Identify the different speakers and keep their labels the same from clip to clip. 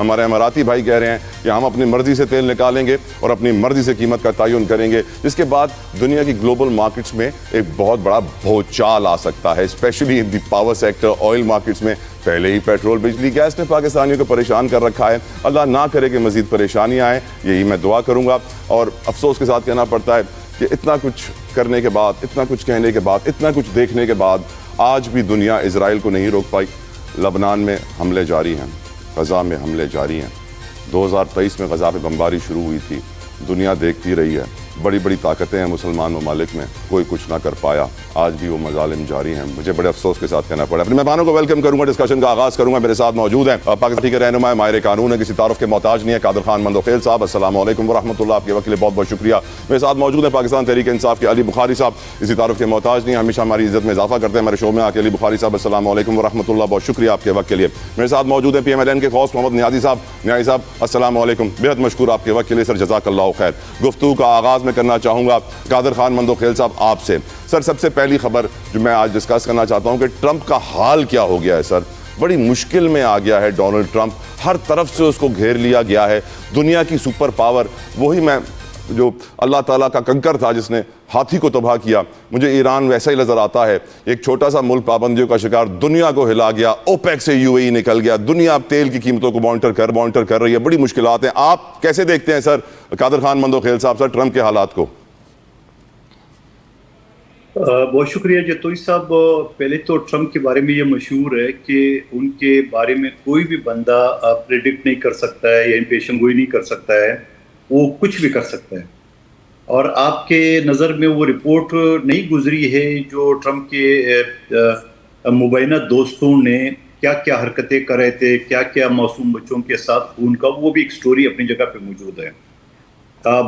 Speaker 1: ہمارے اماراتی بھائی کہہ رہے ہیں کہ ہم اپنی مرضی سے تیل نکالیں گے اور اپنی مرضی سے قیمت کا تعین کریں گے، جس کے بعد دنیا کی گلوبل مارکیٹس میں ایک بہت بڑا بھوچال آ سکتا ہے، specially in the power sector, oil markets میں۔ پہلے ہی پیٹرول، بجلی، گیس نے پاکستانیوں کو پریشان کر رکھا ہے، اللہ نہ کرے کہ مزید پریشانیاں آئیں، یہی میں دعا کروں گا۔ اور افسوس کے ساتھ کہنا پڑتا ہے کہ اتنا کچھ کرنے کے بعد، اتنا کچھ کہنے کے بعد، اتنا کچھ دیکھنے کے بعد آج بھی دنیا اسرائیل کو نہیں روک پائی۔ لبنان میں حملے جاری ہیں، غزہ میں حملے جاری ہیں، 2023 میں غزہ پہ بمباری شروع ہوئی تھی، دنیا دیکھتی رہی ہے، بڑی بڑی طاقتیں ہیں مسلمان ممالک میں، کوئی کچھ نہ کر پایا، آج بھی وہ مظالم جاری ہیں۔ مجھے بڑے افسوس کے ساتھ کہنا پڑا۔ اپنے مہمانوں کو ویلکم کروں گا، ڈسکشن کا آغاز کروں گا۔ میرے ساتھ موجود ہیں پاکستان کے رہنما، ماہر قانون ہے، کسی تعارف کے محتاج نہیں ہے، قادر خان مندوخیل صاحب۔ السلام علیکم ورحمۃ اللہ، آپ کے وقت کے لیے بہت بہت شکریہ۔ میرے ساتھ موجود ہیں پاکستان تحریک انصاف کے علی بخاری صاحب، کسی تعارف کے محتاج نہیں ہے، ہمیشہ ہماری عزت میں اضافہ کرتے ہیں ہمارے شو میں آ کے۔ علی بخاری صاحب السلام علیکم ورحمۃ اللہ، بہت شکریہ آپ کے وقت کے لیے۔ میرے ساتھ موجود ہیں PMLN کے غوث محمد نیازی صاحب۔ نیازی صاحب السلام علیکم، بہت مشکور آپ کے وقت کے لیے سر، جزاک اللہ خیر۔ گفتگو کا آغاز میں کرنا چاہوں گا قادر خان مندوخیل صاحب آپ سے۔ سر سب سے پہلی خبر جو میں آج ڈسکس کرنا چاہتا ہوں کہ ٹرمپ کا حال کیا ہو گیا ہے سر، بڑی مشکل میں آ گیا ہے ڈونلڈ ٹرمپ، ہر طرف سے اس کو گھیر لیا گیا ہے، دنیا کی سپر پاور، وہی میں جو اللہ تعالیٰ کا کنکر تھا جس نے ہاتھی کو تباہ کیا، مجھے ایران ویسا ہی نظر آتا ہے، ایک چھوٹا سا ملک پابندیوں کا شکار، دنیا کو ہلا گیا، اوپیک سے UAE نکل گیا، دنیا اب تیل کی قیمتوں کو مانیٹر کر رہی ہے، بڑی مشکلات ہیں۔ آپ کیسے دیکھتے ہیں سر قادر خان مندوخیل صاحب سر ٹرمپ کے حالات کو؟
Speaker 2: بہت شکریہ جتوئی صاحب۔ پہلے تو ٹرمپ کے بارے میں یہ مشہور ہے کہ ان کے بارے میں کوئی بھی بندہ پریڈکٹ نہیں کر سکتا ہے یا پیشن گوئی نہیں کر سکتا ہے، وہ کچھ بھی کر سکتا ہے۔ اور آپ کے نظر میں وہ رپورٹ نہیں گزری ہے جو ٹرمپ کے مبینہ دوستوں نے کیا کیا حرکتیں کر رہے تھے، کیا کیا معصوم بچوں کے ساتھ خون کا، وہ بھی ایک سٹوری اپنی جگہ پہ موجود ہے۔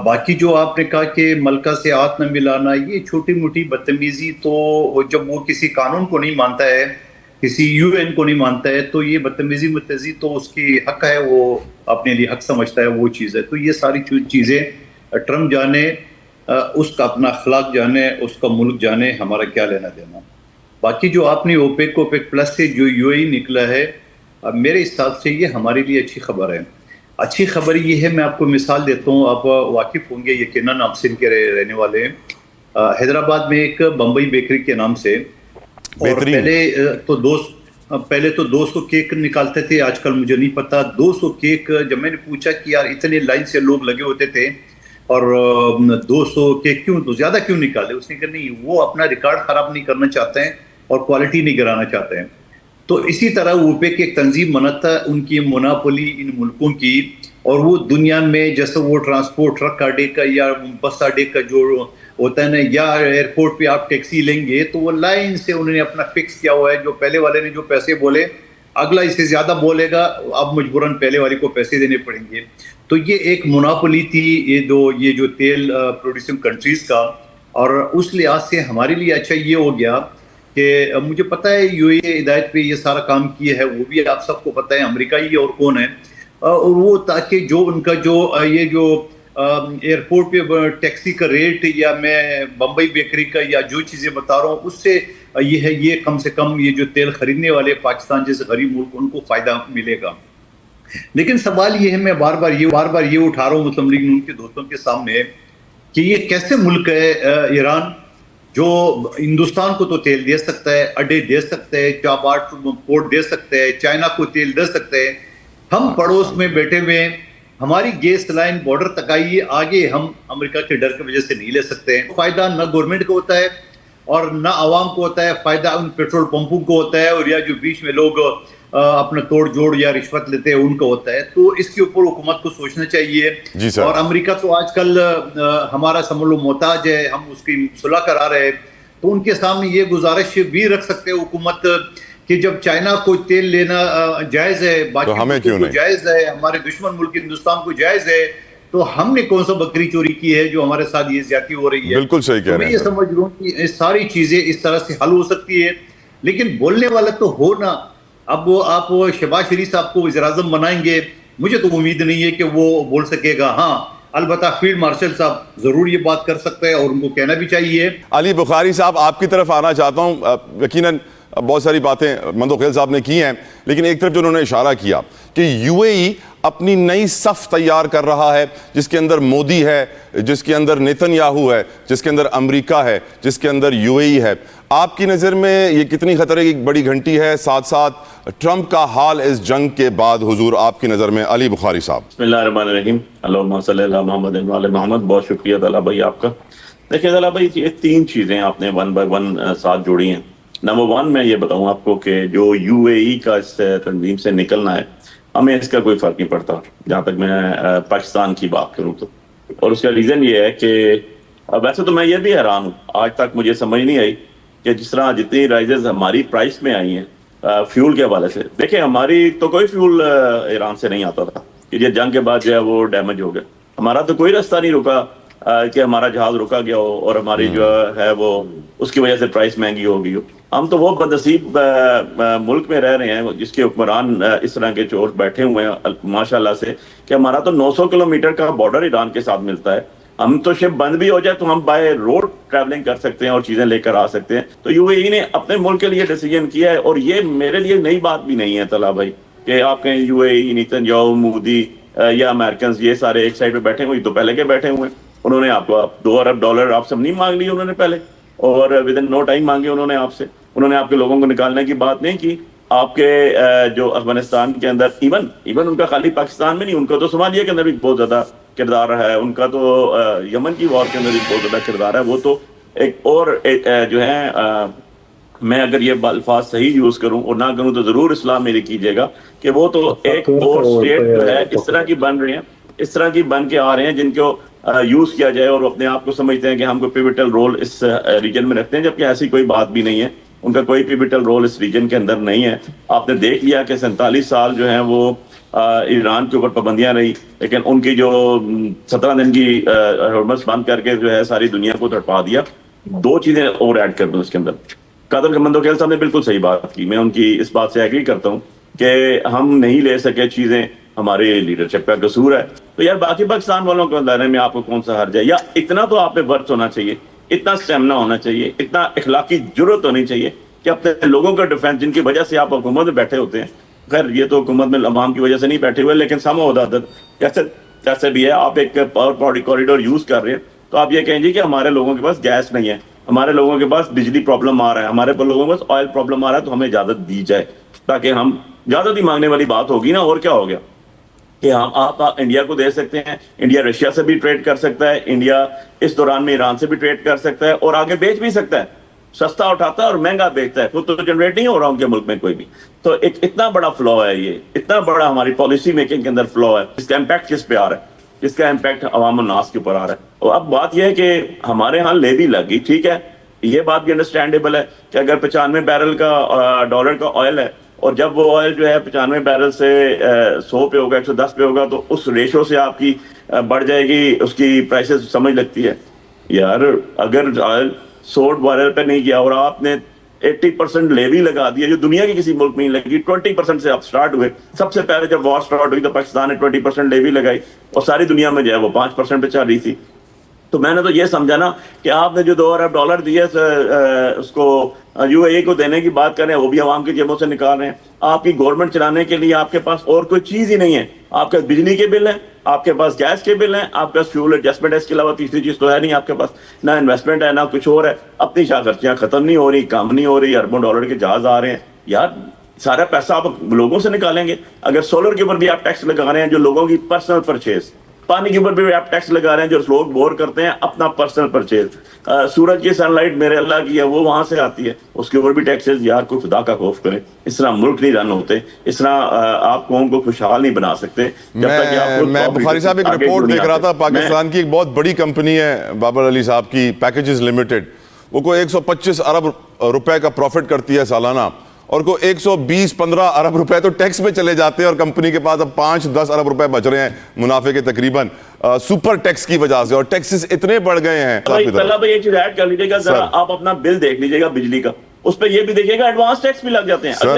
Speaker 2: باقی جو آپ نے کہا کہ ملکہ سے ہاتھ نہ ملانا، یہ چھوٹی موٹی بدتمیزی تو جب وہ کسی قانون کو نہیں مانتا ہے، کسی UN کو نہیں مانتا ہے، تو یہ بدتمیزی تو اس کی حق ہے، وہ اپنے لیے حق سمجھتا ہے، وہ چیز ہے۔ تو یہ ساری چیزیں ٹرمپ جانے، اس کا اپنا اخلاق جانے، اس کا ملک جانے، ہمارا کیا لینا دینا۔ باقی جو آپ نے اوپیک پلس سے جو UAE نکلا ہے، میرے حساب سے یہ ہمارے لیے اچھی خبر ہے۔ اچھی خبر یہ ہے، میں آپ کو مثال دیتا ہوں، آپ واقف ہوں گے یقیناً، آپ سندھ کے رہنے والے ہیں۔ حیدرآباد میں ایک بمبئی بیکری کے نام سے، اور پہلے تو 200 کیک نکالتے تھے، آج کل مجھے نہیں پتا 200 کیک۔ جب میں نے پوچھا کہ یار اتنے لائن سے لوگ لگے ہوتے تھے اور 200 کیک کیوں، تو زیادہ کیوں نکالے؟ اس نے کہا نہیں، وہ اپنا ریکارڈ خراب نہیں کرنا چاہتے ہیں اور کوالٹی نہیں گرانا چاہتے ہیں۔ تو اسی طرح اوپیک ایک تنظیم بناتا ہے، ان کی مناپولی ان ملکوں کی، اور وہ دنیا میں جیسے وہ ٹرانسپورٹ ٹرک اڈے کا یا بس اڈے کا جو ہوتا ہے نا، یا ایئرپورٹ پہ آپ ٹیکسی لیں گے تو وہ لائن سے انہوں نے اپنا فکس کیا ہوا ہے، جو پہلے والے نے جو پیسے بولے اگلا اس سے زیادہ بولے گا، اب مجبوراً پہلے والے کو پیسے دینے پڑیں گے۔ تو یہ ایک مناپولی تھی یہ جو تیل پروڈیوسنگ کنٹریز کا، اور اس لحاظ سے ہمارے لیے اچھا یہ ہو گیا کہ مجھے پتہ ہے UAE ہدایت پہ یہ سارا کام کیا ہے، وہ بھی آپ سب کو پتہ ہے، امریکہ ہی اور کون ہے، اور وہ تاکہ جو ان کا جو یہ جو ایئرپورٹ پہ ٹیکسی کا ریٹ، یا میں بمبئی بیکری کا یا جو چیزیں بتا رہا ہوں، اس سے یہ ہے، یہ کم سے کم یہ جو تیل خریدنے والے پاکستان جیسے غریب ملک، ان کو فائدہ ملے گا۔ لیکن سوال یہ ہے، میں بار بار یہ اٹھا رہا ہوں مسلم لیگ نون کے دوستوں کے سامنے، کہ یہ کیسے ملک ہے ایران، جو ہندوستان کو تو تیل دے سکتا ہے، اڈے دے سکتے ہیں، چابہار پورٹ دے سکتے ہیں، چائنا کو تیل دے سکتے ہیں، ہم پڑوس میں بیٹھے ہوئے، ہماری گیس لائن بارڈر تک آئی ہے، آگے ہم امریکہ کے ڈر کی وجہ سے نہیں لے سکتے ہیں۔ فائدہ نہ گورنمنٹ کو ہوتا ہے اور نہ عوام کو ہوتا ہے، فائدہ ان پیٹرول پمپوں کو ہوتا ہے، اور یا جو بیچ میں لوگ اپنا توڑ جوڑ یا رشوت لیتے ہیں ان کا ہوتا ہے۔ تو اس کے اوپر حکومت کو سوچنا چاہیے۔ اور امریکہ تو آج کل ہمارا سمجھ لو محتاج ہے، ہم اس کی صلح کرا رہے ہیں، تو ان کے سامنے یہ گزارش بھی رکھ سکتے ہیں حکومت کہ جب چائنا کو تیل لینا جائز ہے، باقی ملکوں کو جائز ہے، ہمارے دشمن ملک ہندوستان کو جائز ہے، تو ہم نے کون سا بکری چوری کی ہے جو ہمارے ساتھ یہ زیادتی ہو رہی ہے؟
Speaker 1: بالکل صحیح کہہ رہے ہیں۔
Speaker 2: میں یہ سمجھ رہا ہوں کہ ساری چیزیں اس طرح سے حل ہو سکتی ہے، لیکن بولنے والا تو ہو نا۔ اب وہ آپ شہباز شریف صاحب کو وزیر اعظم بنائیں گے، مجھے تو امید نہیں ہے کہ وہ بول سکے گا۔ ہاں البتہ فیلڈ مارشل صاحب ضرور یہ بات کر سکتے ہیں، اور ان کو کہنا بھی چاہیے۔
Speaker 1: علی بخاری صاحب آپ کی طرف آنا چاہتا ہوں۔ یقیناً بہت ساری باتیں مندوخیل صاحب نے کی ہیں، لیکن ایک طرف جو انہوں نے اشارہ کیا کہ UAE اپنی نئی صف تیار کر رہا ہے جس کے اندر مودی ہے, جس کے اندر نیتن یاہو ہے, جس کے اندر امریکہ ہے, جس کے اندر یو اے ای ہے. آپ کی نظر میں یہ کتنی خطرے کی بڑی گھنٹی ہے؟ ساتھ ساتھ ٹرمپ کا حال اس جنگ کے بعد حضور آپ کی نظر میں. علی بخاری صاحب.
Speaker 3: بسم اللہ الرحمن الرحیم. اللہم صلی اللہ محمد وعلی محمد. بہت شکریہ طلحہ بھائی آپ کا. دیکھیں طلحہ بھائی, یہ 3 چیزیں آپ نے 1 بائی 1 ساتھ جوڑی ہیں. نمبر 1 میں یہ بتاؤں آپ کو کہ جو یو اے ای کا اس تنظیم سے نکلنا ہے, ہمیں اس کا کوئی فرق نہیں پڑتا جہاں تک میں پاکستان کی بات کروں تو. اور اس کا ریزن یہ ہے کہ ویسے تو میں یہ بھی حیران ہوں, آج تک مجھے سمجھ نہیں آئی کہ جس طرح جتنی رائزز ہماری پرائس میں آئی ہیں فیول کے حوالے سے. دیکھیں ہماری تو کوئی فیول ایران سے نہیں آتا تھا کہ یہ جنگ کے بعد جو ہے وہ ڈیمیج ہو گیا. ہمارا تو کوئی راستہ نہیں رکا کہ ہمارا جہاز رکا گیا ہو اور ہماری جو ہے وہ اس کی وجہ سے پرائس مہنگی ہو گئی ہو. ہم تو وہ بدنصیب ملک میں رہ رہے ہیں جس کے حکمران اس طرح کے چور بیٹھے ہوئے ہیں ماشاءاللہ سے, کہ ہمارا تو 900 کلومیٹر کا بارڈر ایران کے ساتھ ملتا ہے. ہم تو شپ بند بھی ہو جائے تو ہم بائی روڈ ٹریولنگ کر سکتے ہیں اور چیزیں لے کر آ سکتے ہیں. تو یو اے ای نے اپنے ملک کے لیے ڈیسیجن کیا ہے, اور یہ میرے لیے نئی بات بھی نہیں ہے طلحہ بھائی کہ آپ کہیں you a E, Nitin Yahoo, Modi یا امریکنز یہ سارے ایک سائڈ پہ بیٹھے ہوئے, تو پہلے کے بیٹھے ہوئے ہیں. انہوں نے آپ کو $2 ارب آپ سے نہیں مانگ لی انہوں نے پہلے, اور ودن نو ٹائم مانگے انہوں نے آپ سے. انہوں نے آپ کے لوگوں کو نکالنے کی بات نہیں کی. آپ کے جو افغانستان کے اندر ایون ان کا خالی پاکستان میں نہیں, ان کا تو صومالیہ کے اندر بھی بہت زیادہ کردار ہے, ان کا تو یمن کی وار کے اندر بھی بہت زیادہ کردار ہے. وہ تو ایک اور جو ہے, میں اگر یہ الفاظ صحیح یوز کروں اور نہ کروں تو ضرور اصلاح میری کیجیے گا, کہ وہ تو ایک اور اسٹیٹ جو ہے اس طرح کی بن رہی ہیں, اس طرح کی بن کے آ رہے ہیں جن کو یوز کیا جائے اور اپنے آپ کو سمجھتے ہیں کہ ہم کو پیوٹل رول اس ریجن میں رکھتے ہیں, جبکہ ایسی کوئی بات بھی نہیں ہے. ان کا کوئی پیوٹل رول اس ریجن کے اندر نہیں ہے. آپ نے دیکھ لیا کہ 47 سال جو ہیں وہ ایران کے اوپر پابندیاں رہی, لیکن ان کی جو 17 دن کی ہرمز بند کر کے جو ہے ساری دنیا کو تڑپا دیا. 2 چیزیں اور ایڈ کر دوں اس کے اندر. قادر مندوکیل صاحب نے بالکل صحیح بات کی, میں ان کی اس بات سے ایگری کرتا ہوں کہ ہم نہیں لے سکے چیزیں, ہمارے لیڈرشپ کا قصور ہے. تو یار باقی پاکستان والوں کو لانے میں آپ کو کون سا حرج ہے؟ یا اتنا تو آپ پہ ورث ہونا چاہیے, اتنا اسٹیمنا ہونا چاہیے, اتنا اخلاقی جرت ہونی چاہیے کہ اپنے لوگوں کا ڈیفینس, جن کی وجہ سے آپ حکومت میں بیٹھے ہوتے ہیں. خیر یہ تو حکومت میں عوام کی وجہ سے نہیں بیٹھے ہوئے, لیکن سم عدد جیسے بھی ہے, آپ ایک پاور کوریڈور یوز کر رہے ہیں تو آپ یہ کہیں گے کہ ہمارے لوگوں کے پاس گیس نہیں ہے, ہمارے لوگوں کے پاس بجلی پرابلم آ رہا ہے, ہمارے لوگوں کے پاس آئل پرابلم آ رہا ہے, تو ہمیں اجازت دی جائے. تاکہ ہم اجازت ہی مانگنے والی بات ہوگی نا, اور کیا ہو گیا کہ ہم آپ انڈیا کو دے سکتے ہیں, انڈیا رشیا سے بھی ٹریڈ کر سکتا ہے, انڈیا اس دوران میں ایران سے بھی ٹریڈ کر سکتا ہے, اور آگے بیچ بھی سکتا ہے. سستا اٹھاتا ہے اور مہنگا بیچتا ہے, خود تو جنریٹ نہیں ہو رہا ان کے ملک میں کوئی بھی. تو ایک اتنا بڑا فلو ہے, یہ اتنا بڑا ہماری پالیسی میکنگ کے اندر فلو ہے, جس کا امپیکٹ کس پہ آ رہا ہے, جس کا امپیکٹ عوام الناس کے اوپر آ رہا ہے. اور اب بات یہ ہے کہ ہمارے ہاں لیوی لگی, ٹھیک ہے, یہ بات بھی انڈرسٹینڈیبل ہے کہ اگر 95 بیرل کا ڈالر کا آئل ہے, اور جب وہ آئل جو ہے 95 بیرل سے 100 پہ ہوگا, 110 پہ ہوگا, تو اس ریشو سے آپ کی بڑھ جائے گی, اس کی پرائسز سمجھ لگتی ہے. یار اگر آئل 100 بیرل پہ نہیں گیا اور آپ نے 80% لیوی لگا دیا, جو دنیا کے کسی ملک میں نہیں لگی, 20% سے آپ سٹارٹ ہوئے. سب سے پہلے جب وار سٹارٹ ہوئی تو پاکستان نے 20% لیوی لگائی, اور ساری دنیا میں جو ہے وہ 5% پہ چل رہی تھی. تو میں نے تو یہ سمجھا نا کہ آپ نے جو $2 ارب دیے اس کو یو اے ای کو دینے کی بات کریں, وہ بھی عوام کی جیبوں سے نکال رہے ہیں. آپ کی گورنمنٹ چلانے کے لیے آپ کے پاس اور کوئی چیز ہی نہیں ہے. آپ کے بجلی کے بل ہیں, آپ کے پاس گیس کے بل ہیں, آپ کے پاس فیول ایڈجسٹمنٹ ہے, اس کے علاوہ تیسری چیز تو ہے نہیں آپ کے پاس. نہ انویسٹمنٹ ہے, نہ کچھ اور ہے. اپنی شاہ خرچیاں ختم نہیں ہو رہی, کم نہیں ہو رہی, اربوں ڈالر کے جہاز آ رہے ہیں. یار سارا پیسہ آپ لوگوں سے نکالیں گے. اگر سولر کے اوپر بھی آپ ٹیکس لگا رہے ہیں, جو لوگوں کی پرسنل پرچیز, پانی کے اوپر بھی آپ ٹیکس لگا رہے ہیں جو لوگ بور کرتے ہیں اپنا پرسنل پرچیز, سورج کی سن لائٹ میرے اللہ کی ہے وہ وہاں سے آتی ہے, اس کے اوپر بھی ٹیکسز. یار کوئی خدا کا خوف کرے, اس طرح ملک نہیں رن ہوتے, اس طرح آپ قوم کو خوشحال نہیں بنا سکتے.
Speaker 1: میں بخاری صاحب ایک رپورٹ دیکھ رہا تھا, پاکستان کی ایک بہت بڑی کمپنی ہے بابر علی صاحب کی, پیکیجز لمیٹڈ, وہ کوئی 125 ارب روپے کا پروفٹ کرتی ہے سالانہ, اور کو 120-15 ارب روپے تو ٹیکس میں چلے جاتے ہیں, اور کمپنی کے پاس اب 5-10 ارب روپے بچ رہے ہیں منافع کے تقریباً سپر ٹیکس کی وجہ سے, اور ٹیکسز اتنے بڑھ گئے ہیں.
Speaker 3: پہلا بھائی ایک چیز ایڈ کر لیجیے گا ذرا, آپ اپنا بل دیکھ لیجیے گا بجلی کا, اس پہ یہ بھی دیکھیے گا ایڈوانس ٹیکس بھی لگ جاتے ہیں
Speaker 1: سر.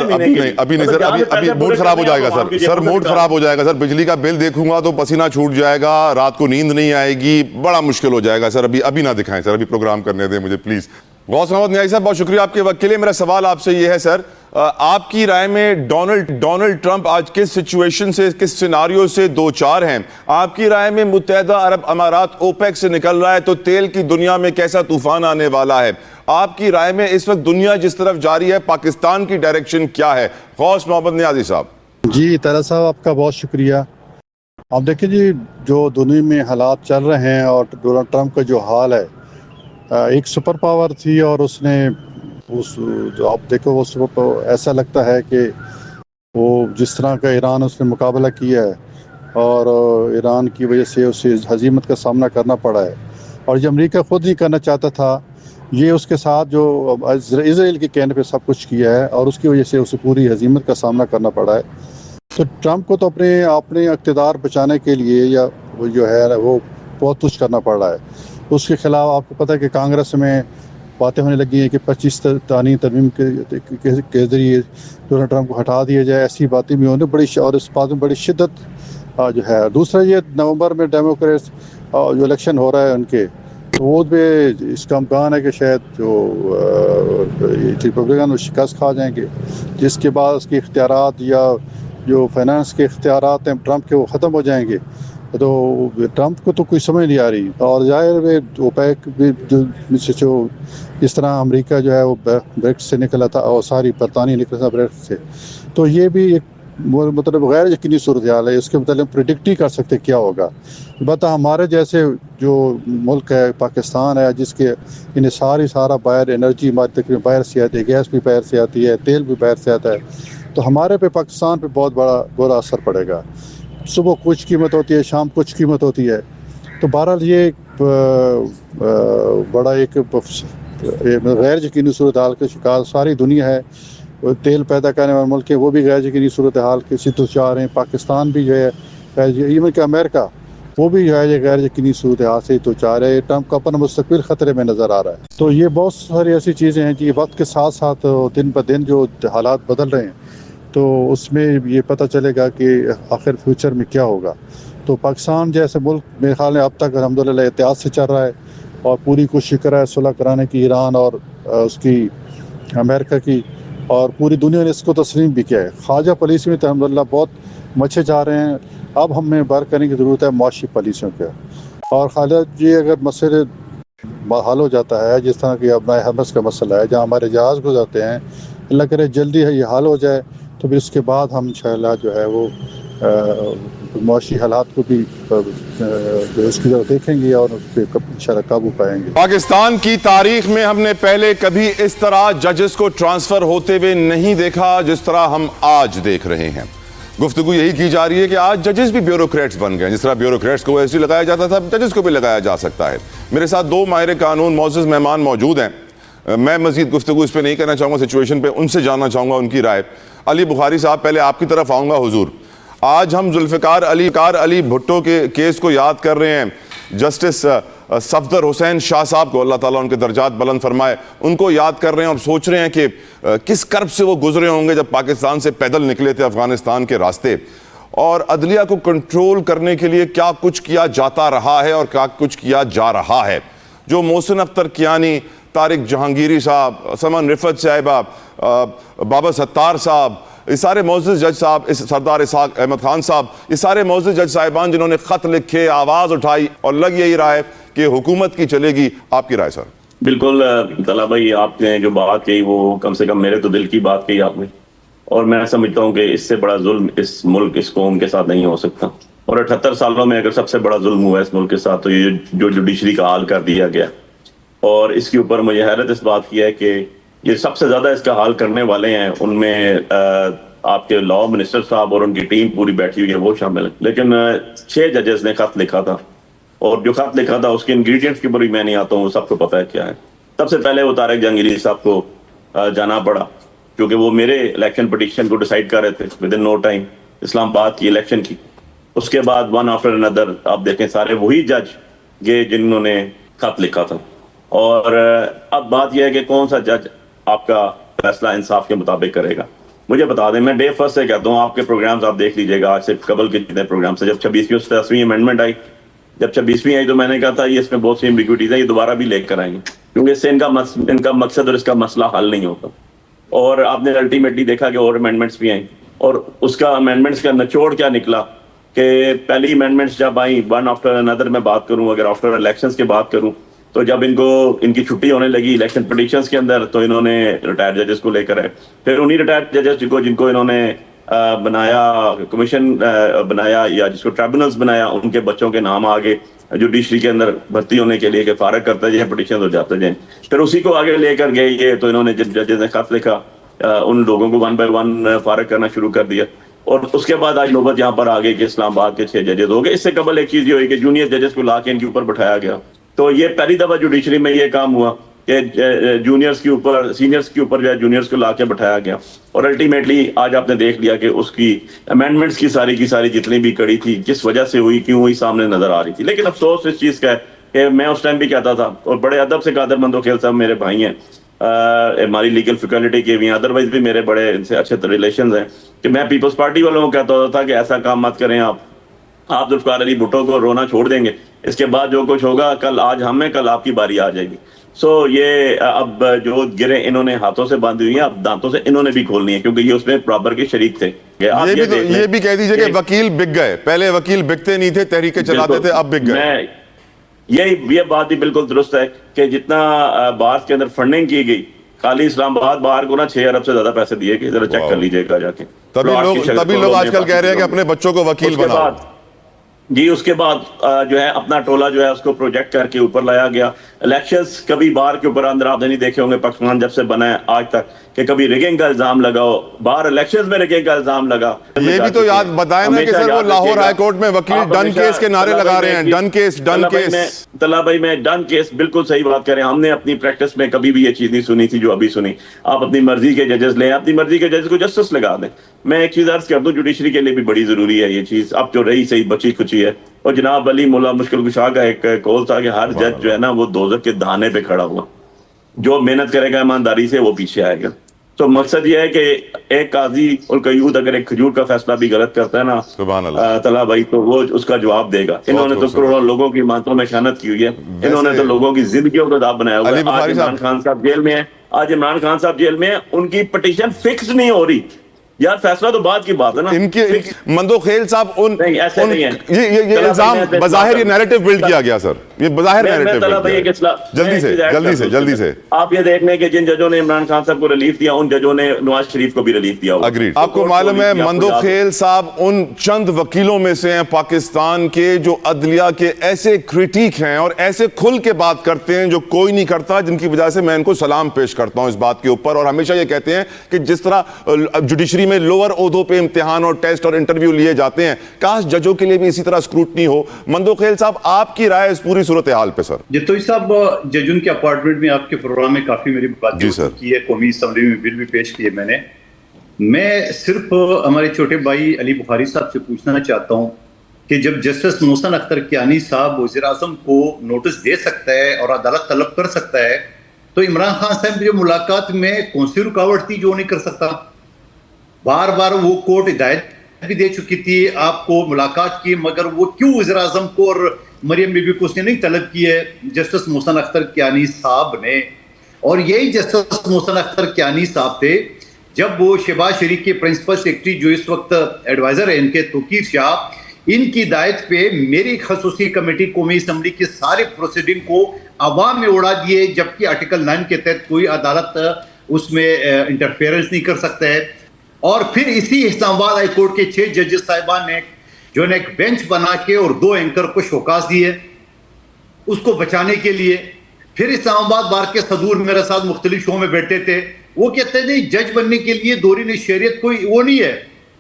Speaker 1: ابھی نہیں سر, ابھی موڈ خراب ہو جائے گا سر, موڈ خراب ہو جائے گا سر. بجلی کا بل دیکھوں گا تو پسینہ چھوٹ جائے گا, رات کو نیند نہیں آئے گی, بڑا مشکل ہو جائے گا سر. ابھی نہ دکھائیں سر, ابھی پروگرام کرنے دیں مجھے پلیز. غوث محمد نیازی صاحب بہت شکریہ آپ کے وقت کے لیے. میرا سوال آپ سے یہ ہے سر, آپ کی رائے میں ڈونلڈ ٹرمپ آج کس سچویشن سے, کس سیناریو سے دو چار ہیں؟ آپ کی رائے میں متحدہ عرب امارات اوپیک سے نکل رہا ہے تو تیل کی دنیا میں کیسا طوفان آنے والا ہے؟ آپ کی رائے میں اس وقت دنیا جس طرف جاری ہے پاکستان کی ڈائریکشن کیا ہے؟ غوث محمد نیازی صاحب.
Speaker 4: جی طاہر صاحب آپ کا بہت شکریہ. آپ دیکھیں جی جو دنیا میں حالات چل رہے ہیں اور ڈونلڈ ٹرمپ کا جو حال ہے, ایک سپر پاور تھی اور اس نے جو آپ دیکھو وہ سپر پاور ایسا لگتا ہے کہ وہ جس طرح کا ایران اس نے مقابلہ کیا ہے اور ایران کی وجہ سے اسے ہزیمت کا سامنا کرنا پڑا ہے, اور جو امریکہ خود نہیں کرنا چاہتا تھا یہ اس کے ساتھ جو اسرائیل کے کہنے پہ سب کچھ کیا ہے اور اس کی وجہ سے اسے پوری ہزیمت کا سامنا کرنا پڑا ہے. تو ٹرمپ کو تو اپنے اقتدار بچانے کے لیے یا وہ جو ہے وہ بہت کچھ کرنا پڑ رہا ہے. اس کے خلاف آپ کو پتہ ہے کہ کانگریس میں باتیں ہونے لگی ہیں کہ 25 ترمیم کے ذریعے ڈونلڈ ٹرمپ کو ہٹا دیا جائے. ایسی باتیں بھی ہونے بڑی اور اس بات میں بڑی شدت جو ہے. دوسرا یہ نومبر میں ڈیموکریٹس جو الیکشن ہو رہا ہے ان کے, تو وہ بھی اس کا امکان ہے کہ شاید جو ریپبلکن وہ شکست کھا جائیں گے, جس کے بعد اس کے اختیارات یا جو فائنانس کے اختیارات ہیں ٹرمپ کے وہ ختم ہو جائیں گے. تو ٹرمپ کو تو کوئی سمجھ نہیں آ رہی. اور ظاہر ہے اوپیک جو اس طرح امریکہ جو ہے وہ بریکٹ سے نکلا تھا اور ساری برطانیہ نکلا تھا بریکٹ سے, تو یہ بھی ایک مطلب غیر یقینی صورتحال ہے. اس کے متعلق پریڈکٹ نہیں کر سکتے کیا ہوگا. البتہ ہمارے جیسے جو ملک ہے پاکستان ہے جس کے انہیں سارا باہر انرجی ہماری تقریباً باہر سے آتی ہے, گیس بھی باہر سے آتی ہے, تیل بھی باہر سے آتا ہے, تو ہمارے پہ پاکستان پہ بہت برا اثر پڑے گا. صبح کچھ قیمت ہوتی ہے, شام کچھ قیمت ہوتی ہے. تو بہرحال یہ بڑا ایک غیر یقینی صورتحال کا شکار ساری دنیا ہے. تیل پیدا کرنے والے ملک ہیں وہ بھی غیر یقینی صورتحال کے سے تو چاہ رہے ہیں. پاکستان بھی جو ہے, ایون کہ امریکہ وہ بھی جو ہے یہ غیر یقینی صورتحال سے تو چاہ رہے ہیں. ٹرمپ کا اپنا مستقبل خطرے میں نظر آ رہا ہے. تو یہ بہت ساری ایسی چیزیں ہیں کہ وقت کے ساتھ ساتھ دن بہ دن جو حالات بدل رہے ہیں, تو اس میں یہ پتہ چلے گا کہ آخر فیوچر میں کیا ہوگا. تو پاکستان جیسے ملک میرے خیال میں اب تک الحمدللہ احتیاط سے چل رہا ہے اور پوری کوشش کر رہا ہے صلح کرانے کی ایران اور اس کی امریکہ کی, اور پوری دنیا نے اس کو تسلیم بھی کیا ہے. خواجہ پالیسی میں تو الحمدللہ بہت مچے جا رہے ہیں. اب ہمیں بار کرنے کی ضرورت ہے معاشی پالیسیوں کے. اور خواجہ جی اگر مسئلے حل ہو جاتا ہے جس طرح کہ اب حمس کا مسئلہ ہے جہاں ہمارے جہاز گزرتے ہیں, اللہ کرے جلدی ہے یہ حل ہو جائے, تو پھر اس کے بعد ہم انشاءاللہ جو ہے وہ معاشی حالات کو بھی اس کی طرف دیکھیں گے اور اس پہ انشاءاللہ قابو پائیں گے.
Speaker 1: پاکستان کی تاریخ میں ہم نے پہلے کبھی اس طرح ججز کو ٹرانسفر ہوتے ہوئے نہیں دیکھا جس طرح ہم آج دیکھ رہے ہیں. گفتگو یہی کی جا رہی ہے کہ آج ججز بھی بیوروکریٹس بن گئے. جس طرح بیوروکریٹس کو ایسے لگایا جاتا تھا ججز کو بھی لگایا جا سکتا ہے. میرے ساتھ دو ماہر قانون معزز مہمان موجود ہیں. میں مزید گفتگو اس پہ نہیں کرنا چاہوں گا سچویشن پہ, ان سے جاننا چاہوں گا ان کی رائے. علی بخاری صاحب, پہلے آپ کی طرف آؤں گا. حضور, آج ہم ذوالفقار علی بھٹو کے کیس کو یاد کر رہے ہیں. جسٹس صفدر حسین شاہ صاحب کو, اللہ تعالیٰ ان کے درجات بلند فرمائے, ان کو یاد کر رہے ہیں اور سوچ رہے ہیں کہ کس کرب سے وہ گزرے ہوں گے جب پاکستان سے پیدل نکلے تھے افغانستان کے راستے, اور عدلیہ کو کنٹرول کرنے کے لیے کیا کچھ کیا جاتا رہا ہے اور کیا کچھ کیا جا رہا ہے. جو محسن اختر کیانی, طارق جہانگیری صاحب, سمن رفت صاحبہ, بابا ستار صاحب, یہ سارے معزز جج صاحب, سردار اسحاق احمد خان صاحب, یہ سارے معزز جج صاحبان جنہوں نے خط لکھے, آواز اٹھائی, اور لگ یہی رہا ہے کہ حکومت کی چلے گی. آپ کی رائے سر؟
Speaker 3: بالکل طلحہ بھائی, آپ نے جو بات کہی وہ کم سے کم میرے تو دل کی بات کہی آپ نے, اور میں سمجھتا ہوں کہ اس سے بڑا ظلم اس ملک, اس قوم کے ساتھ نہیں ہو سکتا. اور 78 سالوں میں اگر سب سے بڑا ظلم ہوا ہے اس ملک کے ساتھ تو یہ جو جوڈیشری کا حال کر دیا گیا. اور اس کے اوپر مجھے حیرت اس بات کی ہے کہ یہ سب سے زیادہ اس کا حال کرنے والے ہیں, ان میں آپ کے لاء منسٹر صاحب اور ان کی ٹیم پوری بیٹھی ہوئی ہے, وہ شامل ہے. لیکن 6 ججز نے خط لکھا تھا, اور جو خط لکھا تھا اس کے انگریڈینٹس کے اوپر بھی میں نہیں آتا ہوں, وہ سب کو پتہ ہے کیا ہے. سب سے پہلے وہ طارق جہانگیری صاحب کو جانا پڑا کیونکہ وہ میرے الیکشن پٹیشن کو ڈیسائیڈ کر رہے تھے ود ان نو ٹائم, اسلام آباد کی الیکشن کی. اس کے بعد ون آفٹر اندر آپ دیکھیں سارے وہی جج یہ جنہوں نے خط لکھا تھا. اور اب بات یہ ہے کہ کون سا جج آپ کا فیصلہ انصاف کے مطابق کرے گا. مجھے بتا دیں, میں ڈے فرسٹ سے کہتا ہوں آپ کے پروگرامز آپ دیکھ لیجئے گا, آج سے قبل کے جتنے پروگرام سے, جب 26ویں امینڈمنٹ آئی, جب 26ویں آئی تو میں نے کہا تھا یہ اس میں بہت سی ایمبیگوٹیز ہیں, یہ دوبارہ بھی لے کر آئیں گے. کیونکہ اس سے ان کا مقصد اور اس کا مسئلہ حل نہیں ہوتا. اور آپ نے الٹیمیٹلی دیکھا کہ اور امینڈمنٹس بھی آئیں, اور اس کا امینڈمنٹس کا نچوڑ کیا نکلا کہ پہلی امینڈمنٹس جب آئیں ون آفٹر اندر, میں بات کروں اگر آفٹر الیکشنز کی بات کروں, تو جب ان کی چھٹی ہونے لگی الیکشن پٹیشنز کے اندر, تو انہوں نے ریٹائرڈ ججز کو لے کر آئے. پھر انہی ریٹائرڈ ججز جن کو انہوں نے بنایا, کمیشن بنایا یا جس کو ٹریبونلز بنایا, ان کے بچوں کے نام آگے جوڈیشری کے اندر بھرتی ہونے کے لیے کہ فارغ کرتے جائیں, پٹیشن ہو جاتے جائیں. پھر اسی کو آگے لے کر گئے یہ, تو انہوں نے ججز نے خط لکھا, ان لوگوں کو ون بائی ون فارغ کرنا شروع کر دیا. اور اس کے بعد آج نوبت یہاں پر آ گئی کہ اسلام آباد کے 6 ججز ہو گئے. اس سے قبل ایک چیز یہ ہوئی کہ جونیئر ججز کو لا کے ان کے اوپر بٹھایا گیا. تو یہ پہلی دفعہ جوڈیشری میں یہ کام ہوا کہ جونیئرز کے اوپر سینئرز کے اوپر جو ہے جونیئرز کو لا کے بٹھایا گیا. اور الٹیمیٹلی آج آپ نے دیکھ لیا کہ اس کی امینڈمنٹس کی ساری جتنی بھی کڑی تھی, کس وجہ سے ہوئی, کیوں ہوئی, سامنے نظر آ رہی تھی. لیکن افسوس اس چیز کا ہے کہ میں اس ٹائم بھی کہتا تھا, اور بڑے ادب سے قادر مندوخیل صاحب میرے بھائی ہیں, ہماری لیگل فیکلٹی کے بھی ہیں, ادروائز بھی میرے بڑے ان سے اچھے ریلیشنز ہیں, کہ میں پیپلز پارٹی والوں کو کہتا ہوتا تھا کہ ایسا کام مت کریں آپ ذوالفقار علی بھٹو کو رونا چھوڑ دیں گے, اس کے بعد جو کچھ ہوگا کل آج ہم ہیں, کل آپ کی باری آ جائے گی. سو یہ اب جو گرے انہوں نے ہاتھوں سے باندھی ہوئی ہیں, اب دانتوں سے انہوں نے بھی کھولنی ہے, کیونکہ یہ اس میں برابر کے شریک تھے.
Speaker 1: یہ بھی کہہ دیجئے کہ وکیل بک گئے, پہلے وکیل بکتے نہیں تھے, تحریکیں چلاتے تھے, اب بک گئے.
Speaker 3: یہ بات بھی بالکل درست ہے کہ جتنا بار کے اندر فنڈنگ کی گئی, خالی اسلام آباد بار کو 6 ارب سے زیادہ پیسے دیے گئے, ذرا چیک کر لیجئے گا جا کے.
Speaker 1: تبھی لوگ آج کل کہہ رہے ہیں کہ اپنے بچوں کو وکیل بناؤ.
Speaker 3: جی اس کے بعد جو ہے اپنا ٹولہ جو ہے اس کو پروجیکٹ کر کے اوپر لایا گیا. الیکشنز کبھی بار کے اوپر اندر آپ نے نہیں دیکھے ہوں گے پاکستان جب سے بنا ہے آج تک کہ کبھی ریگنگ کا الزام لگاؤ, باہر الیکشنز میں ریگنگ کا الزام لگا.
Speaker 1: یہ بھی تو یاد بتائیں نا کہ سر وہ لاہور ہائی کورٹ میں وکیل ڈن کیس کے نعرے لگا رہے ہیں, ڈن کیس.
Speaker 3: طلحہ بھائی میں ڈن کیس بالکل صحیح بات کر رہے ہیں. ہم نے اپنی پریکٹس میں کبھی بھی یہ چیز نہیں سنی تھی جو ابھی سنی. آپ اپنی مرضی کے ججز لیں, اپنی مرضی کے ججز کو جسٹس لگا دیں. میں ایک چیز عرض کر دوں, جوڈیشری کے لیے بھی بڑی ضروری ہے یہ چیز, اب جو رہی صحیح بچی کچی ہے. اور جناب علی مولا مشکل کشا کا ایک قول تھا کہ ہر جج جو ہے نا وہ دوزخ کے دہانے پہ کھڑا ہوا, جو محنت کرے گا ایمانداری سے وہ پیچھے آئے گا. تو مقصد یہ ہے کہ ایک قاضی القیود اگر ایک کھجور کا فیصلہ بھی غلط کرتا ہے نا طلحہ بھائی, تو وہ اس کا جواب دے گا. انہوں نے تو کروڑوں لوگوں کی مانتوں میں خیانت کی ہوئی ہے, انہوں نے تو لوگوں کی زندگیوں کو عذاب بنایا ہوا ہے. آج عمران خان صاحب جیل میں ہیں, ان کی پٹیشن فکس نہیں ہو رہی. یار فیصلہ تو بعد کی بات ہے نا.
Speaker 1: ان کی مندوخیل صاحب یہ الزام بظاہر یہ نیریٹو بلڈ کیا گیا سر, یہ بظاہر نیریٹو بلڈ کیا. جلدی سے
Speaker 3: آپ یہ دیکھ لیں کہ جن ججوں نے عمران خان صاحب کو ریلیف دیا, ان ججوں نے نواز شریف کو بھی ریلیف دیا.
Speaker 1: اگریڈ. آپ کو معلوم ہے مندوخیل صاحب ان چند وکیلوں میں سے ہیں پاکستان کے جو عدلیہ کے ایسے کریٹیک ہیں اور ایسے کھل کے بات کرتے ہیں جو کوئی نہیں کرتا, جن کی وجہ سے میں ان کو سلام پیش کرتا ہوں اس بات کے اوپر. اور ہمیشہ یہ کہتے ہیں کہ جس طرح جوڈیشری میں لوور عہدوں پہ امتحان اور ٹیسٹ اور انٹرویو لیے جاتے ہیں, کاش ججوں کے لیے بھی اسی طرح اسکروٹنی ہو. مندوخیل صاحب آپ کی رائے اس پوری صورتحال پہ سر.
Speaker 2: جتوئی صاحب ججوں کے اپارٹمنٹ میں آپ کے پروگرام میں کافی میری بات کی ہے, قومی اسمبلی میں بل بھی پیش کیے میں صرف ہمارے چھوٹے بھائی علی بخاری صاحب سے پوچھنا چاہتا ہوں کہ جب جسٹس محسن اختر کیانی صاحب وزیر اعظم کو نوٹس دے سکتا ہے اور عدالت طلب کر سکتا ہے, تو عمران خان صاحب جو ملاقات میں کون سی رکاوٹ تھی جو نہیں کر سکتا؟ بار بار وہ کورٹ ہدایت بھی دے چکی تھی آپ کو ملاقات کی, مگر وہ کیوں وزیر اعظم کو اور مریم بی بی کو اس نے نہیں طلب کی ہے جسٹس محسن اختر کیانی صاحب نے. اور یہی جسٹس محسن اختر کیانی صاحب تھے جب وہ شہباز شریف کے پرنسپل سیکرٹری جو اس وقت ایڈوائزر ہیں ان کے توقیر شاہ, ان کی ہدایت پہ میری خصوصی کمیٹی قومی اسمبلی کے سارے پروسیڈنگ کو عوام میں اڑا دیے, جبکہ آرٹیکل 9 کے تحت کوئی عدالت اس میں انٹرفیئرنس نہیں کر سکتا ہے. اور پھر اسی اسلام آباد ہائی کورٹ کے 6 ججز صاحبان نے جو نے ایک بینچ بنا کے اور 2 اینکر کو شوکاس دیے اس کو بچانے کے لیے. پھر اسلام آباد بار کے صدور میرے ساتھ مختلف شو میں بیٹھے تھے, وہ کہتے ہیں نہیں جج بننے کے لیے دورین شریعت کوئی وہ نہیں ہے.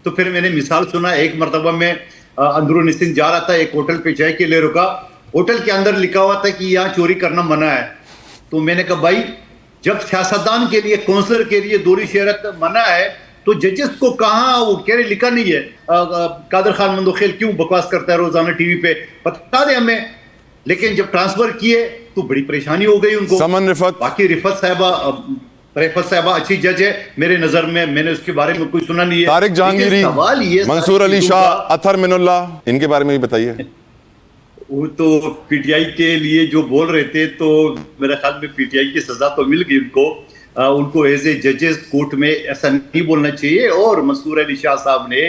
Speaker 2: تو پھر میں نے مثال سنا, ایک مرتبہ میں اندرون سندھ جا رہا تھا, ایک ہوٹل پہ چائے کے لیے رکا, ہوٹل کے اندر لکھا ہوا تھا کہ یہاں چوری کرنا منع ہے. تو میں نے کہا بھائی جب سیاستدان کے لیے کونسلر کے لیے دوری شہرت منع ہے تو ججز کو کہاں وہ کہہ رہے لکھا نہیں ہے. قادر خان مندوخیل کیوں بکواس کرتا ہے روزانہ ٹی وی پہ, بتا دیں ہمیں. لیکن جب ٹرانسفر کیے تو بڑی پریشانی ہو گئی ان کو.
Speaker 1: سمن رفت,
Speaker 2: باقی رفت صاحبہ اچھی جج ہے میرے نظر میں نے اس کے بارے میں کوئی سنا نہیں ہے.
Speaker 1: طارق جہانگیری, منصور علی شاہ, اطہر من اللہ, ان کے بارے میں بھی بتائیے.
Speaker 2: وہ تو پی ٹی آئی کے لیے جو بول رہے تھے تو میرے خیال میں پی ٹی آئی کی سزا تو مل گئی ان کو ایز اے ججز کورٹ میں ایسا نہیں بولنا چاہیے. اور منصور علی شاہ صاحب نے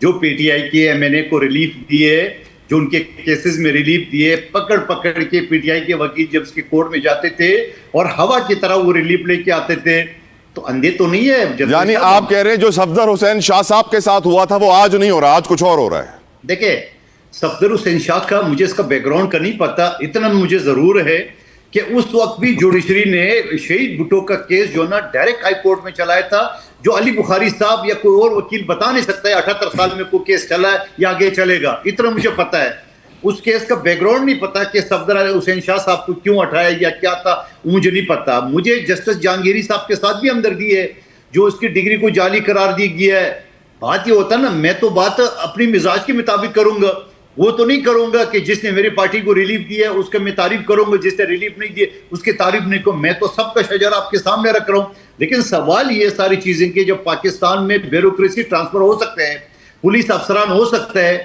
Speaker 2: جو پی ٹی آئی کے ایم این اے کو ریلیف دیے, جو ان کے کیسز میں ریلیف دیے, پکڑ کے پی ٹی آئی کے وکیل جب اس کے کورٹ میں جاتے تھے اور ہوا کی طرح وہ ریلیف لے کے آتے تھے, تو اندھے تو نہیں ہے.
Speaker 1: یعنی آپ کہہ رہے ہیں جو صفدر حسین شاہ صاحب کے ساتھ ہوا تھا وہ آج نہیں ہو رہا, آج کچھ اور ہو رہا ہے.
Speaker 2: دیکھیں صفدر حسین شاہ کا مجھے اس کا بیک گراؤنڈ کا نہیں پتا, اتنا مجھے ضرور ہے کہ اس وقت بھی جوڈیشری نے شہید بھٹو کا کیس جو نا ڈائریکٹ ہائی کورٹ میں چلایا تھا, جو علی بخاری صاحب یا کوئی اور وکیل بتا نہیں سکتا ہے 78 سال میں کوئی کیس چلا ہے یا آگے چلے گا, اتنا مجھے پتا ہے. اس کیس کا بیک گراؤنڈ نہیں پتا کہ صفدر حسین شاہ صاحب کو کیوں ہٹایا یا کیا تھا, مجھے نہیں پتا. مجھے جسٹس جہانگیری صاحب کے ساتھ بھی ہمدردی ہے جو اس کی ڈگری کو جعلی قرار دی گیا ہے. بات یہ ہوتا نا, میں تو بات اپنی مزاج کے مطابق کروں گا, وہ تو نہیں کروں گا کہ جس نے میری پارٹی کو ریلیف دیا ہے اس کا میں تعریف کروں گا, جس نے ریلیف نہیں دیا اس کی تعریف نہیں کروں. میں تو سب کا شجرہ آپ کے سامنے رکھ رہا ہوں. لیکن سوال یہ ساری چیزیں کہ جب پاکستان میں بیوروکریسی ٹرانسفر ہو سکتے ہیں, پولیس افسران ہو سکتا ہے,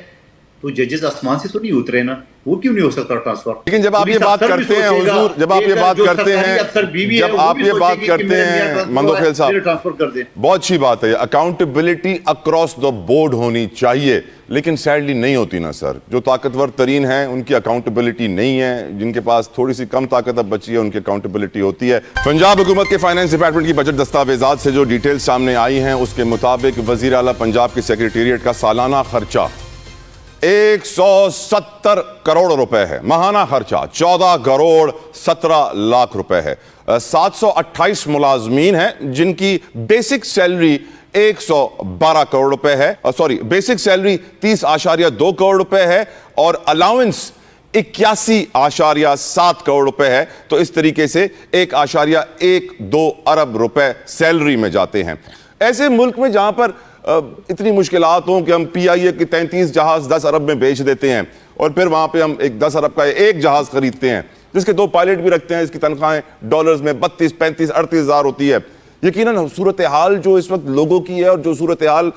Speaker 2: تو ججز آسمان سے تو نہیں اترے نا, وہ کیوں نہیں ہو سکتا ٹرانسفر؟
Speaker 1: لیکن جب آپ یہ بات کرتے ہیں حضور, جب آپ یہ بات کرتے ہیں مندوخیل صاحب, بہت اچھی بات ہے, اکاؤنٹیبلٹی اکراس دا بورڈ ہونی چاہیے, لیکن سیڈلی نہیں ہوتی نا سر. جو طاقتور ترین ہیں ان کی اکاؤنٹیبلٹی نہیں ہے, جن کے پاس تھوڑی سی کم طاقت اب بچی ہے ان کی اکاؤنٹیبلٹی ہوتی ہے. پنجاب حکومت کے فائنانس ڈپارٹمنٹ کی بجٹ دستاویزات سے جو ڈیٹیل سامنے آئی ہیں اس کے مطابق وزیر اعلیٰ پنجاب کے سیکریٹریٹ کا سالانہ خرچہ 170 کروڑ روپے ہے, ماہانہ خرچہ 14 کروڑ 17 لاکھ روپے ہے. 728 ملازمین ہیں جن کی بیسک سیلری 112 کروڑ روپے ہے, بیسک سیلری 30.2 کروڑ روپے ہے اور الاؤنس 81.7 کروڑ روپے ہے. تو اس طریقے سے 1.12 ارب روپے سیلری میں جاتے ہیں. ایسے ملک میں جہاں پر اتنی مشکلات ہوں کہ ہم پی آئی اے کے 33 جہاز 10 ارب میں بیچ دیتے ہیں اور پھر وہاں پہ ہم ایک 10 ارب کا ایک جہاز خریدتے ہیں جس کے 2 پائلٹ بھی رکھتے ہیں, اس کی تنخواہیں ڈالرز میں 32, 35, 38 ہزار ہوتی ہے. یقیناً صورتحال جو اس وقت لوگوں کی ہے اور جو صورتحال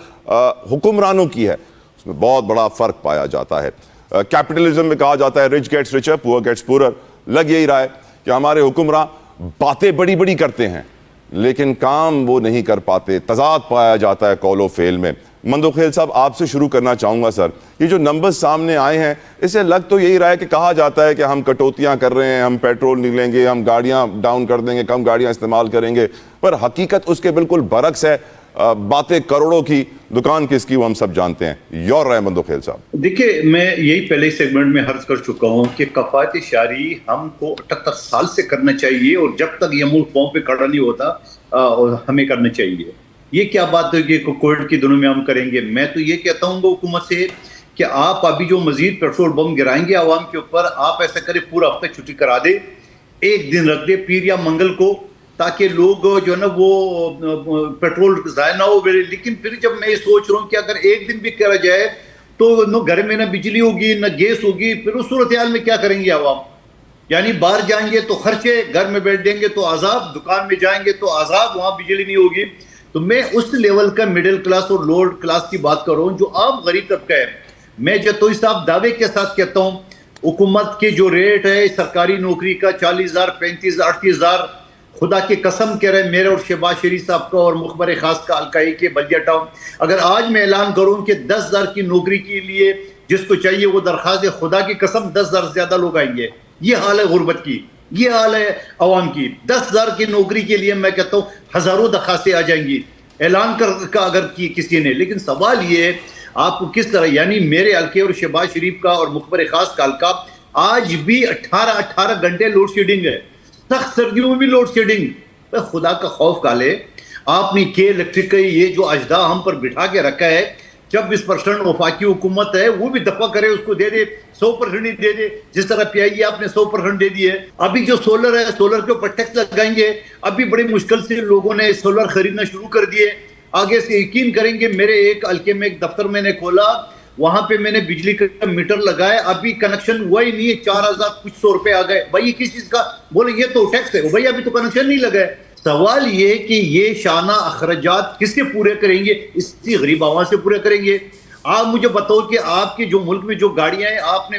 Speaker 1: حکمرانوں کی ہے اس میں بہت بڑا فرق پایا جاتا ہے. کیپٹلزم میں کہا جاتا ہے رچ گیٹس ریچر, پور گیٹس پورر. لگ یہی رہا ہے کہ ہمارے حکمراں باتیں بڑی بڑی کرتے ہیں لیکن کام وہ نہیں کر پاتے, تضاد پایا جاتا ہے قول و فعل میں. مندوخیل صاحب آپ سے شروع کرنا چاہوں گا سر, یہ جو نمبرز سامنے آئے ہیں اس سے لگ تو یہی رہا ہے کہ کہا جاتا ہے کہ ہم کٹوتیاں کر رہے ہیں, ہم پیٹرول نکلیں گے, ہم گاڑیاں ڈاؤن کر دیں گے, کم گاڑیاں استعمال کریں گے, پر حقیقت اس کے بالکل برعکس ہے. باتیں کروڑوں کی, دکان کس کی وہ ہم سب جانتے ہیں. یور رائے مندوخیل صاحب.
Speaker 2: دیکھیں میں یہی پہلے سیگمنٹ میں عرض کر چکا ہوں کہ کفایت شعری ہم کو 78 سال سے کرنا چاہیے اور جب تک یہ ملک پاؤں پہ کھڑا نہیں ہوتا ہمیں کرنا چاہیے. یہ کیا بات ہے کہ کووڈ کے دنوں میں ہم کریں گے؟ میں تو یہ کہتا ہوں گا حکومت سے کہ آپ ابھی جو مزید پیٹرول بم گرائیں گے عوام کے اوپر, آپ ایسا کریں پورا ہفتہ چھٹی کرا دے, ایک دن رکھ دے پیر یا منگل کو, تاکہ لوگ جو ہے نا وہ پیٹرول ضائع نہ ہو. لیکن پھر جب میں یہ سوچ رہا ہوں کہ اگر ایک دن بھی کرا جائے تو نہ گھر میں نہ بجلی ہوگی نہ گیس ہوگی, پھر اس صورتحال میں کیا کریں گے عوام؟ یعنی باہر جائیں گے تو خرچے, گھر میں بیٹھ دیں گے تو عذاب, دکان میں جائیں گے تو عذاب, وہاں بجلی نہیں ہوگی. تو میں اس لیول کا مڈل کلاس اور لوور کلاس کی بات کر رہا ہوں جو عام غریب طبقہ ہے. میں جتوئی صاحب دعوے کے ساتھ کہتا ہوں حکومت کے جو ریٹ ہے سرکاری نوکری کا 40,000, 35,000, 38,000, خدا کی قسم کہہ رہے ہیں میرے اور شہباز شریف صاحب کا اور مخبر خاص کا الکائی کے بلدیہ ٹاؤن, اگر آج میں اعلان کروں کہ 10,000 کی نوکری کے لیے جس کو چاہیے وہ درخواست ہے, خدا کی قسم 10,000 سے زیادہ لوگ آئیں گے. یہ حال ہے غربت کی, یہ حال ہے عوام کی. 10,000 کی نوکری کے لیے میں کہتا ہوں ہزاروں درخواستیں آ جائیں گی اعلان کا اگر کی کسی نے. لیکن سوال یہ ہے آپ کو کس طرح, یعنی میرے حلقے اور شہباز شریف کا اور مخبر خاص کا حلقہ آج بھی 18 گھنٹے لوڈ شیڈنگ ہے, سخت سردیوں میں بھی لوڈ شیڈنگ. خدا کا خوف کالے, آپ نے کہ الیکٹرک کا یہ جو اجدا ہم پر بٹھا کے رکھا ہے, 24% وفاقی حکومت ہے وہ بھی دفع کرے, اس کو دے دے 100% ہی دے دے, جس طرح پی آئی اے آپ نے 100% دے دی ہے. ابھی جو سولر ہے سولر کے اوپر ٹیکس لگائیں گے, ابھی بڑی مشکل سے لوگوں نے سولر خریدنا شروع کر دیے. آگے سے یقین کریں گے, میرے ایک حلقے میں ایک دفتر میں نے کھولا, وہاں پہ میں نے بجلی کا میٹر لگایا, ابھی کنیکشن ہوا ہی نہیں ہے, 4,000 روپے آ گئے. بھائی کس چیز کا؟ بولے یہ تو ٹیکس ہے. بھائی ابھی تو کنیکشن نہیں لگا ہے. سوال یہ کہ یہ شانہ اخراجات کس سے پورے کریں گے؟ اسی غریب عوام سے پورے کریں گے. آپ مجھے بتاؤ کہ آپ کے جو ملک میں جو گاڑیاں ہیں, آپ نے